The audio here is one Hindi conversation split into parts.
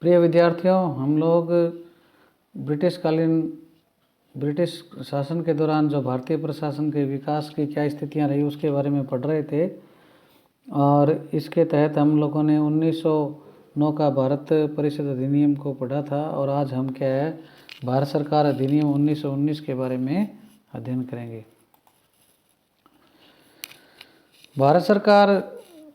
प्रिय विद्यार्थियों, हम लोग ब्रिटिश शासन के दौरान जो भारतीय प्रशासन के विकास की क्या स्थितियां रही उसके बारे में पढ़ रहे थे। और इसके तहत हम लोगों ने 1909 का भारत परिषद अधिनियम को पढ़ा था। और आज हम क्या है, भारत सरकार अधिनियम 1919 के बारे में अध्ययन करेंगे। भारत सरकार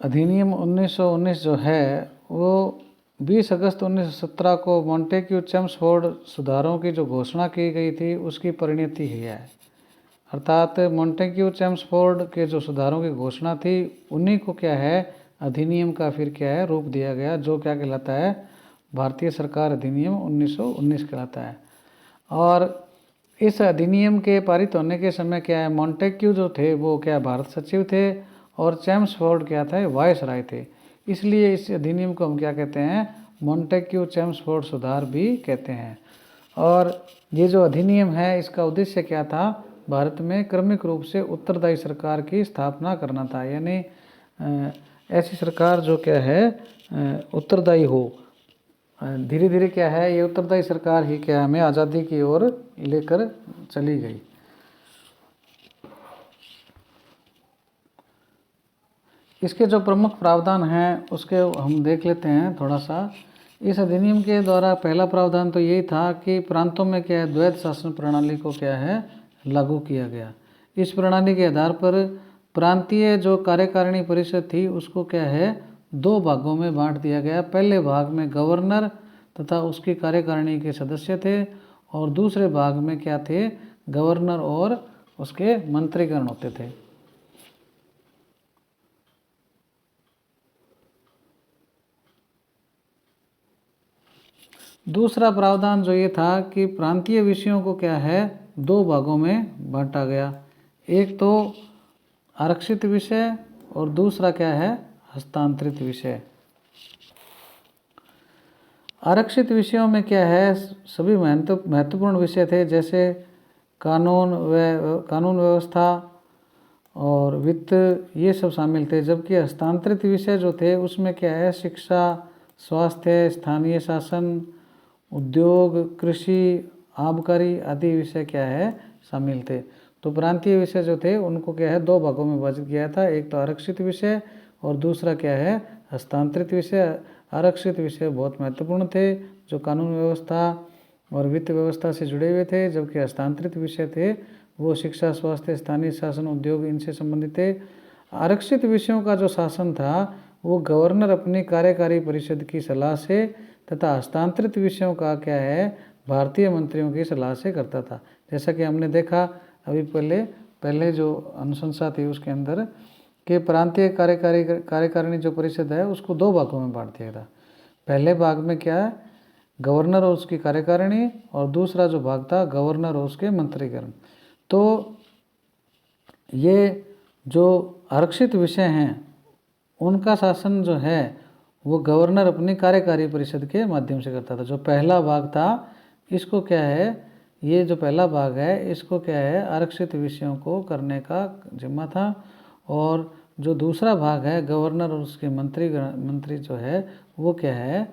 अधिनियम 1919 जो है वो 20 अगस्त 1917 को मॉन्टेग्यू चेम्सफोर्ड सुधारों की जो घोषणा की गई थी उसकी परिणति है। अर्थात मॉन्टेग्यू चेम्सफोर्ड के जो सुधारों की घोषणा थी उन्हीं को क्या है, अधिनियम का फिर क्या है रूप दिया गया, जो क्या कहलाता है, भारतीय सरकार अधिनियम 1919 कहलाता है। और इस अधिनियम के पारित होने के समय क्या है, मॉन्टेग्यू जो थे वो क्या भारत सचिव थे और चेम्सफोर्ड क्या थे, वायसराय थे। इसलिए इस अधिनियम को हम क्या कहते हैं, मॉन्टेग्यू चेम्सफोर्ड सुधार भी कहते हैं। और ये जो अधिनियम है इसका उद्देश्य क्या था, भारत में क्रमिक रूप से उत्तरदायी सरकार की स्थापना करना था। यानी ऐसी सरकार जो क्या है उत्तरदायी हो। धीरे धीरे क्या है, ये उत्तरदायी सरकार ही क्या हमें आज़ादी की ओर लेकर चली गई। इसके जो प्रमुख प्रावधान हैं उसके हम देख लेते हैं थोड़ा सा। इस अधिनियम के द्वारा पहला प्रावधान तो यही था कि प्रांतों में क्या है, द्वैध शासन प्रणाली को क्या है लागू किया गया। इस प्रणाली के आधार पर प्रांतीय जो कार्यकारिणी परिषद थी उसको क्या है, दो भागों में बांट दिया गया। पहले भाग में गवर्नर तथा उसकी कार्यकारिणी के सदस्य थे और दूसरे भाग में क्या थे, गवर्नर और उसके मंत्रीगण होते थे। दूसरा प्रावधान जो ये था कि प्रांतीय विषयों को क्या है, दो भागों में बांटा गया। एक तो आरक्षित विषय और दूसरा क्या है, हस्तांतरित विषय। आरक्षित विषयों में क्या है, सभी महत्वपूर्ण विषय थे, जैसे कानून व्यवस्था और वित्त, ये सब शामिल थे। जबकि हस्तांतरित विषय जो थे उसमें क्या है, शिक्षा, स्वास्थ्य, स्थानीय शासन, उद्योग, कृषि, आबकारी आदि विषय क्या है शामिल थे। तो प्रांतीय विषय जो थे उनको क्या है दो भागों में विभाजित किया था। एक तो आरक्षित विषय और दूसरा क्या है, हस्तांतरित विषय। आरक्षित विषय बहुत महत्वपूर्ण थे, जो कानून व्यवस्था और वित्त व्यवस्था से जुड़े हुए थे, जबकि हस्तांतरित विषय थे वो शिक्षा, स्वास्थ्य, स्थानीय शासन, उद्योग इनसे संबंधित थे। आरक्षित विषयों का जो शासन था वो गवर्नर अपनी कार्यकारी परिषद की सलाह से तथा हस्तांतरित विषयों का क्या है, भारतीय मंत्रियों की सलाह से करता था। जैसा कि हमने देखा अभी पहले जो अनुशंसा थी उसके अंदर कि प्रांतीय कार्यकारिणी जो परिषद है उसको दो भागों में बांट दिया था। पहले भाग में क्या है, गवर्नर और उसकी कार्यकारिणी, और दूसरा जो भाग था गवर्नर और उसके मंत्रीगण। तो ये जो आरक्षित विषय हैं उनका शासन जो है वो गवर्नर अपनी कार्यकारी परिषद के माध्यम से करता था। जो पहला भाग था इसको क्या है, ये जो पहला भाग है इसको क्या है, आरक्षित विषयों को करने का जिम्मा था। और जो दूसरा भाग है गवर्नर और उसके मंत्री जो है वो क्या है,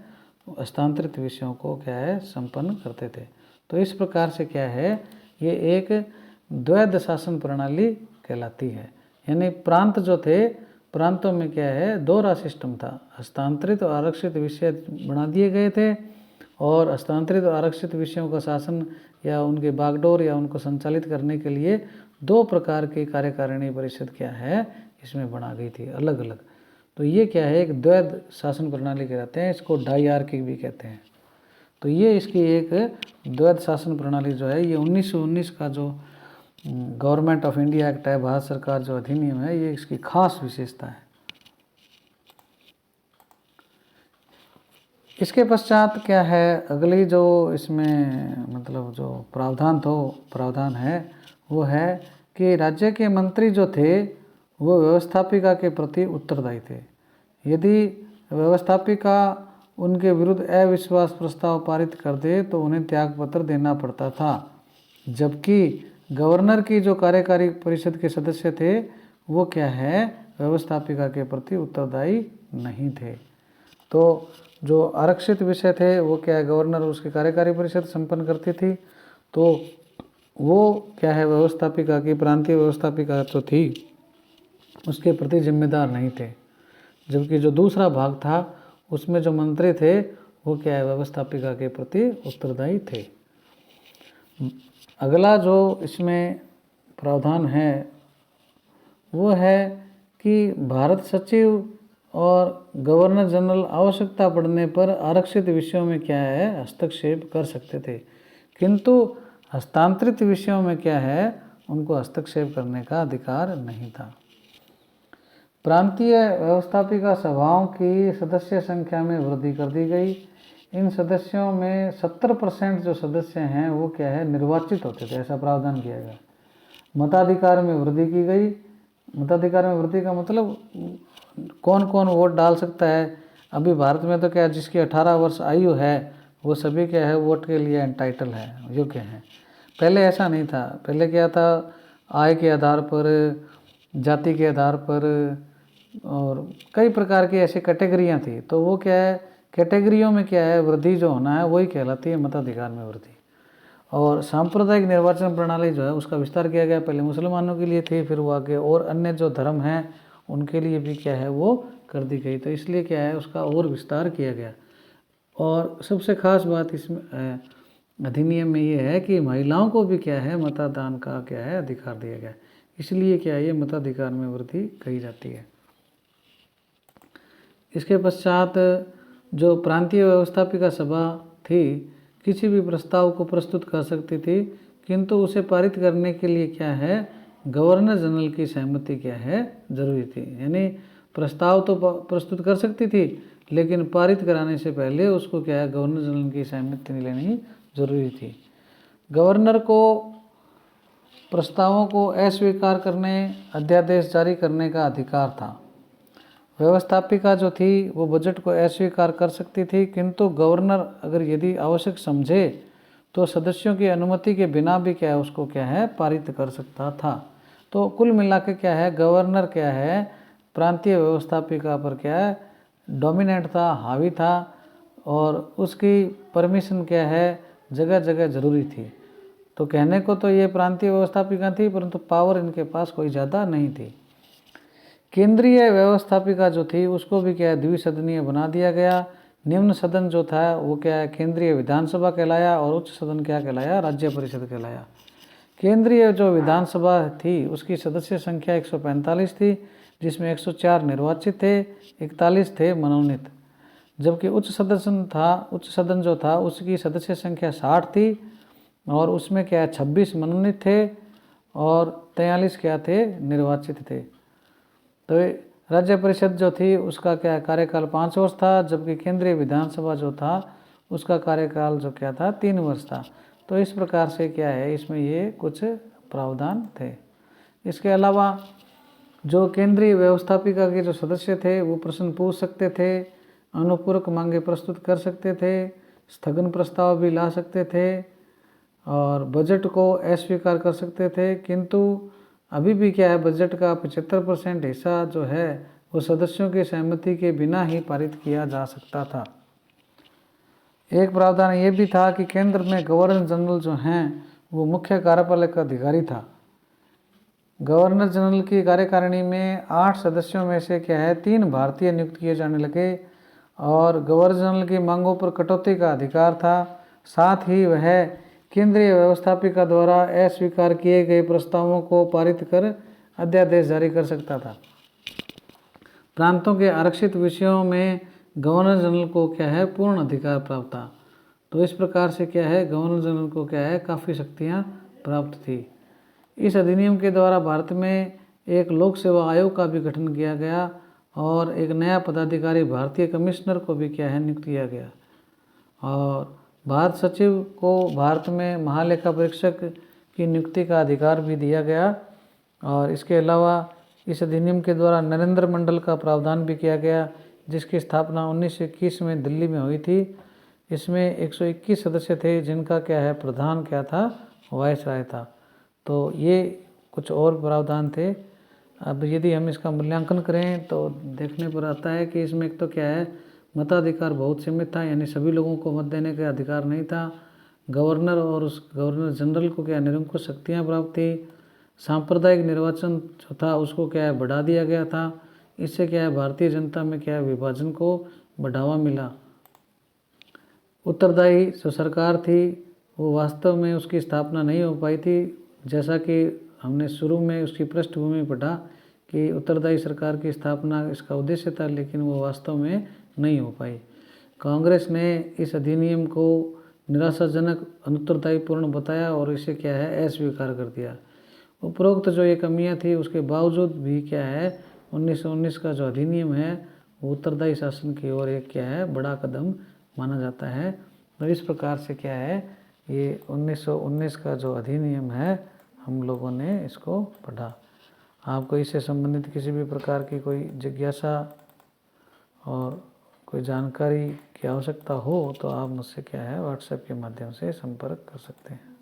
हस्तांतरित विषयों को क्या है संपन्न करते थे। तो इस प्रकार से क्या है, ये एक द्वैध शासन प्रणाली कहलाती है। यानी प्रांत जो थे, प्रांतों में क्या है दोहरा सिस्टम था। हस्तांतरित और आरक्षित विषय बना दिए गए थे और हस्तांतरित और आरक्षित विषयों का शासन या उनके बागडोर या उनको संचालित करने के लिए दो प्रकार की कार्यकारिणी परिषद क्या है इसमें बना गई थी अलग अलग। तो ये क्या है, एक द्वैध शासन प्रणाली कहलाते हैं, इसको डायआर्की भी कहते हैं। तो ये इसकी एक द्वैध शासन प्रणाली जो है, ये 1919 का जो गवर्नमेंट ऑफ इंडिया एक्ट है, भारत सरकार जो अधिनियम है, ये इसकी खास विशेषता है। इसके पश्चात क्या है, अगली जो इसमें मतलब जो प्रावधान है वो है कि राज्य के मंत्री जो थे वो व्यवस्थापिका के प्रति उत्तरदायी थे। यदि व्यवस्थापिका उनके विरुद्ध अविश्वास प्रस्ताव पारित कर दे तो उन्हें त्यागपत्र देना पड़ता था। जबकि गवर्नर की जो कार्यकारी परिषद के सदस्य थे वो क्या है, व्यवस्थापिका के प्रति उत्तरदायी नहीं थे। तो जो आरक्षित विषय थे वो क्या है गवर्नर और उसकी कार्यकारी परिषद संपन्न करती थी। तो वो क्या है व्यवस्थापिका की प्रांतीय व्यवस्थापिका जो थी उसके प्रति जिम्मेदार नहीं थे, जबकि जो दूसरा भाग था उसमें जो मंत्री थे वो क्या है व्यवस्थापिका के प्रति उत्तरदायी थे। अगला जो इसमें प्रावधान है वो है कि भारत सचिव और गवर्नर जनरल आवश्यकता पड़ने पर आरक्षित विषयों में क्या है हस्तक्षेप कर सकते थे, किंतु हस्तांतरित विषयों में क्या है उनको हस्तक्षेप करने का अधिकार नहीं था। प्रांतीय व्यवस्थापिका सभाओं की सदस्य संख्या में वृद्धि कर दी गई। इन सदस्यों में 70% जो सदस्य हैं वो क्या है निर्वाचित होते थे, ऐसा प्रावधान किया गया। मताधिकार में वृद्धि की गई। मताधिकार में वृद्धि का मतलब कौन कौन वोट डाल सकता है। अभी भारत में तो क्या है जिसकी 18 वर्ष आयु है वो सभी क्या है वोट के लिए एंटाइटल है, योग्य हैं। पहले ऐसा नहीं था। पहले क्या था आय के आधार पर, जाति के आधार पर और कई प्रकार की ऐसी कैटेगरियाँ थी। तो वो क्या है कैटेगरियों में क्या है वृद्धि जो होना है वही कहलाती है मताधिकार में वृद्धि। और सांप्रदायिक निर्वाचन प्रणाली जो है उसका विस्तार किया गया। पहले मुसलमानों के लिए थी, फिर वो आगे और अन्य जो धर्म हैं उनके लिए भी क्या है वो कर दी गई। तो इसलिए क्या है उसका और विस्तार किया गया। और सबसे खास बात इसमें अधिनियम में ये है कि महिलाओं को भी क्या है मतदान का क्या है अधिकार दिया गया। इसलिए क्या है ये मताधिकार में वृद्धि कही जाती है। इसके पश्चात जो प्रांतीय व्यवस्थापिका सभा थी किसी भी प्रस्ताव को प्रस्तुत कर सकती थी, किंतु उसे पारित करने के लिए क्या है गवर्नर जनरल की सहमति क्या है जरूरी थी। यानी प्रस्ताव तो प्रस्तुत कर सकती थी लेकिन पारित कराने से पहले उसको क्या है गवर्नर जनरल की सहमति लेनी जरूरी थी। गवर्नर को प्रस्तावों को अस्वीकार करने, अध्यादेश जारी करने का अधिकार था। व्यवस्थापिका जो थी वो बजट को अस्वीकार कर सकती थी, किंतु गवर्नर अगर यदि आवश्यक समझे तो सदस्यों की अनुमति के बिना भी क्या है उसको क्या है पारित कर सकता था। तो कुल मिला के क्या है गवर्नर क्या है प्रांतीय व्यवस्थापिका पर क्या है डोमिनेंट था, हावी था और उसकी परमिशन क्या है जगह जगह ज़रूरी थी। तो कहने को तो ये प्रांतीय व्यवस्थापिका थी परंतु पावर इनके पास कोई ज़्यादा नहीं थी। केंद्रीय व्यवस्थापिका जो थी उसको भी क्या है द्विसदनीय बना दिया गया। निम्न सदन जो था वो क्या है केंद्रीय विधानसभा कहलाया और उच्च सदन क्या कहलाया राज्य परिषद कहलाया। केंद्रीय जो विधानसभा थी उसकी सदस्य संख्या 145 थी, जिसमें 104 निर्वाचित थे, 41 थे मनोनीत। जबकि उच्च सदन जो था उसकी सदस्य संख्या 60 थी और उसमें क्या है 26 मनोनीत थे और 43 क्या थे निर्वाचित थे। तो राज्य परिषद जो थी उसका क्या कार्यकाल 5 वर्ष था, जबकि केंद्रीय विधानसभा जो था उसका कार्यकाल जो क्या था 3 वर्ष था। तो इस प्रकार से क्या है इसमें ये कुछ प्रावधान थे। इसके अलावा जो केंद्रीय व्यवस्थापिका के जो सदस्य थे वो प्रश्न पूछ सकते थे, अनुपूरक मांगे प्रस्तुत कर सकते थे, स्थगन प्रस्ताव भी ला सकते थे और बजट को अस्वीकार कर सकते थे। किंतु अभी भी क्या है बजट का 75% हिस्सा जो है वो सदस्यों की सहमति के बिना ही पारित किया जा सकता था। एक प्रावधान ये भी था कि केंद्र में गवर्नर जनरल जो हैं वो मुख्य कार्यपालक अधिकारी था। गवर्नर जनरल की कार्यकारिणी में 8 सदस्यों में से क्या है 3 भारतीय नियुक्त किए जाने लगे और गवर्नर जनरल की मांगों पर कटौती का अधिकार था। साथ ही वह केंद्रीय व्यवस्थापिका द्वारा अस्वीकार किए गए प्रस्तावों को पारित कर अध्यादेश जारी कर सकता था। प्रांतों के आरक्षित विषयों में गवर्नर जनरल को क्या है पूर्ण अधिकार प्राप्त था। तो इस प्रकार से क्या है गवर्नर जनरल को क्या है काफ़ी शक्तियाँ प्राप्त थी। इस अधिनियम के द्वारा भारत में एक लोक सेवा आयोग का भी गठन किया गया और एक नया पदाधिकारी भारतीय कमिश्नर को भी क्या है नियुक्त किया गया और भारत सचिव को भारत में महालेखा परीक्षक की नियुक्ति का अधिकार भी दिया गया। और इसके अलावा इस अधिनियम के द्वारा नरेंद्र मंडल का प्रावधान भी किया गया, जिसकी स्थापना 1921 में दिल्ली में हुई थी। इसमें 121 सदस्य थे जिनका क्या है प्रधान क्या था वायसराय था। तो ये कुछ और प्रावधान थे। अब यदि हम इसका मूल्यांकन करें तो देखने पर आता है कि इसमें एक तो क्या है मताधिकार बहुत सीमित था, यानी सभी लोगों को मत देने का अधिकार नहीं था। गवर्नर और उस गवर्नर जनरल को क्या निरंकुश शक्तियाँ प्राप्त थी। सांप्रदायिक निर्वाचन जो था उसको क्या है बढ़ा दिया गया था। इससे क्या है भारतीय जनता में क्या है विभाजन को बढ़ावा मिला। उत्तरदायी जो सरकार थी वो वास्तव में उसकी स्थापना नहीं हो पाई थी, जैसा कि हमने शुरू में उसकी पृष्ठभूमि पढ़ा कि उत्तरदायी सरकार की स्थापना इसका उद्देश्य था, लेकिन वो वास्तव में नहीं हो पाई। कांग्रेस ने इस अधिनियम को निराशाजनक, अनुत्तरदायीपूर्ण बताया और इसे क्या है अस्वीकार कर दिया। उपरोक्त जो ये कमियां थी उसके बावजूद भी क्या है 1919 का जो अधिनियम है वो उत्तरदायी शासन की ओर एक क्या है बड़ा कदम माना जाता है। तो इस प्रकार से क्या है ये 1919 का जो अधिनियम है हम लोगों ने इसको पढ़ा। आपको इससे संबंधित किसी भी प्रकार की कोई जिज्ञासा और कोई जानकारी की आवश्यकता हो तो आप मुझसे क्या है व्हाट्सएप के माध्यम से संपर्क कर सकते हैं।